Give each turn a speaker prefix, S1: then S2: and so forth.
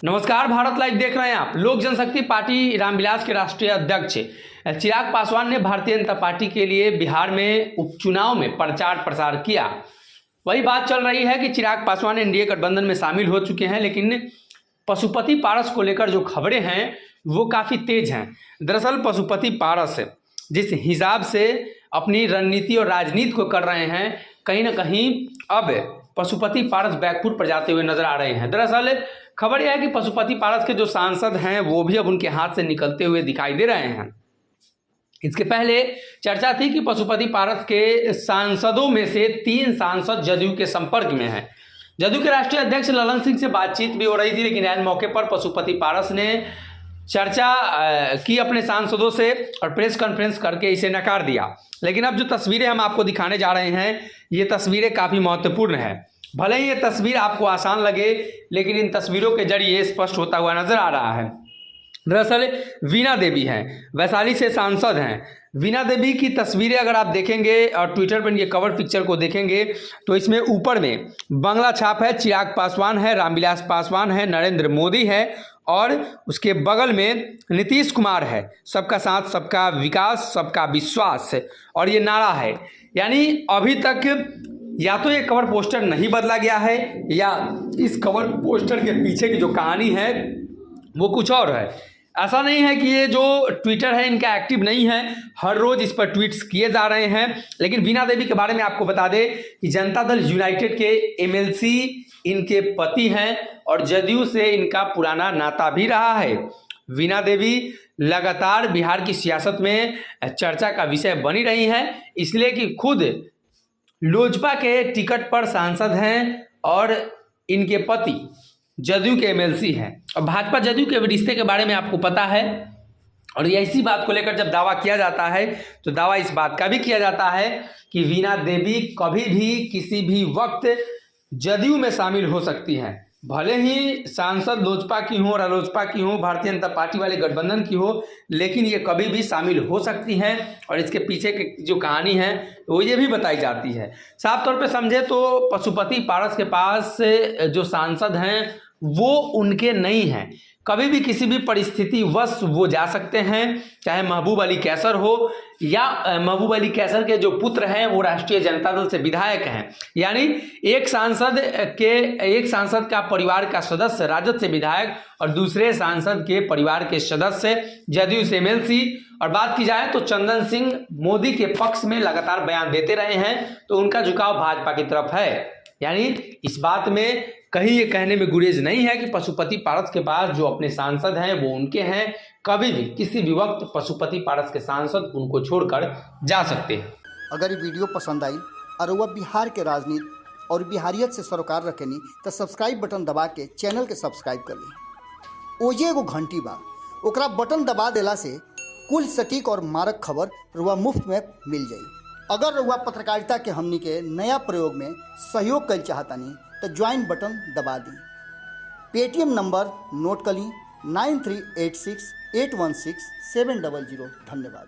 S1: नमस्कार, भारत लाइव देख रहे हैं आप। लोक जनशक्ति पार्टी रामविलास के राष्ट्रीय अध्यक्ष चिराग पासवान ने भारतीय जनता पार्टी के लिए बिहार में उपचुनाव में प्रचार प्रसार किया। वही बात चल रही है कि चिराग पासवान एनडीए गठबंधन में शामिल हो चुके हैं, लेकिन पशुपति पारस को लेकर जो खबरें हैं वो काफ़ी तेज हैं। दरअसल पशुपति पारस जिस हिसाब से अपनी रणनीति और राजनीति को कर रहे हैं, कहीं ना कहीं अब पशुपति पारस बैकफुट पर जाते हुए नजर आ रहे हैं। दरअसल खबर यह है कि पशुपति पारस के जो सांसद हैं वो भी अब उनके हाथ से निकलते हुए दिखाई दे रहे हैं। इसके पहले चर्चा थी कि पशुपति पारस के सांसदों में से 3 सांसद जदयू के संपर्क में हैं। जदयू के राष्ट्रीय अध्यक्ष ललन सिंह से बातचीत भी हो रही थी, लेकिन ऐन मौके पर पशुपति पारस ने चर्चा की अपने सांसदों से और प्रेस कॉन्फ्रेंस करके इसे नकार दिया। लेकिन अब जो तस्वीरें हम आपको दिखाने जा रहे हैं, ये तस्वीरें काफ़ी महत्वपूर्ण है। भले ही ये तस्वीर आपको आसान लगे, लेकिन इन तस्वीरों के जरिए स्पष्ट होता हुआ नजर आ रहा है। दरअसल वीणा देवी हैं, वैशाली से सांसद हैं। वीणा देवी की तस्वीरें अगर आप देखेंगे और ट्विटर पर ये कवर पिक्चर को देखेंगे तो इसमें ऊपर में बंगला छाप है, चिराग पासवान है, रामविलास पासवान है, नरेंद्र मोदी है और उसके बगल में नीतीश कुमार है। सबका साथ, सबका विकास, सबका विश्वास, और ये नारा है। यानी अभी तक या तो ये कवर पोस्टर नहीं बदला गया है या इस कवर पोस्टर के पीछे की जो कहानी है वो कुछ और है। ऐसा नहीं है कि ये जो ट्विटर है इनका एक्टिव नहीं है, हर रोज इस पर ट्वीट्स किए जा रहे हैं। लेकिन वीणा देवी के बारे में आपको बता दें कि जनता दल यूनाइटेड के एमएलसी इनके पति हैं और जदयू से इनका पुराना नाता भी रहा है। वीणा देवी लगातार बिहार की सियासत में चर्चा का विषय बनी रही हैं, इसलिए कि खुद लोजपा के टिकट पर सांसद हैं और इनके पति जदयू के एमएलसी हैं। और भाजपा जदयू के रिश्ते के बारे में आपको पता है, और इसी बात को लेकर जब दावा किया जाता है तो दावा इस बात का भी किया जाता है कि वीणा देवी कभी भी किसी भी वक्त जदयू में शामिल हो सकती हैं। भले ही सांसद लोजपा की हो, रालोजपा की हो, भारतीय जनता पार्टी वाले गठबंधन की हो, लेकिन ये कभी भी शामिल हो सकती हैं। और इसके पीछे की जो कहानी है वो ये भी बताई जाती है। साफ तौर पे समझे तो पशुपति पारस के पास जो सांसद हैं वो उनके नहीं हैं। कभी भी किसी भी परिस्थिति वश वो जा सकते हैं, चाहे महबूब अली कैसर हो या महबूब अली कैसर के जो पुत्र हैं वो राष्ट्रीय जनता दल से विधायक हैं। यानी एक सांसद का परिवार का सदस्य राजद से विधायक और दूसरे सांसद के परिवार के सदस्य जदयू से एमएलसी। और बात की जाए तो चंदन सिंह मोदी के पक्ष में लगातार बयान देते रहे हैं, तो उनका झुकाव भाजपा की तरफ है। यानी इस बात में कहीं ये कहने में गुरेज नहीं है कि पशुपति पारस के पास जो अपने सांसद हैं वो उनके हैं। कभी भी किसी भी वक्त पशुपति पारस के सांसद उनको छोड़कर जा सकते हैं।
S2: अगर ये वीडियो पसंद आई और वह बिहार के राजनीति और बिहारियत से सरोकार रखेनी तो सब्सक्राइब बटन दबा के चैनल के सब्सक्राइब कर ली। ओजे एगो घंटी बा, ओकरा बटन दबा देला से कुल सटीक और मारक खबर रुआ मुफ्त में मिल जाई। अगर रुआ पत्रकारिता के हमनी के नया प्रयोग में सहयोग कर चाहतानी तो ज्वाइन बटन दबा दी। पेटीएम नंबर नोट कर ली 9386816700। धन्यवाद।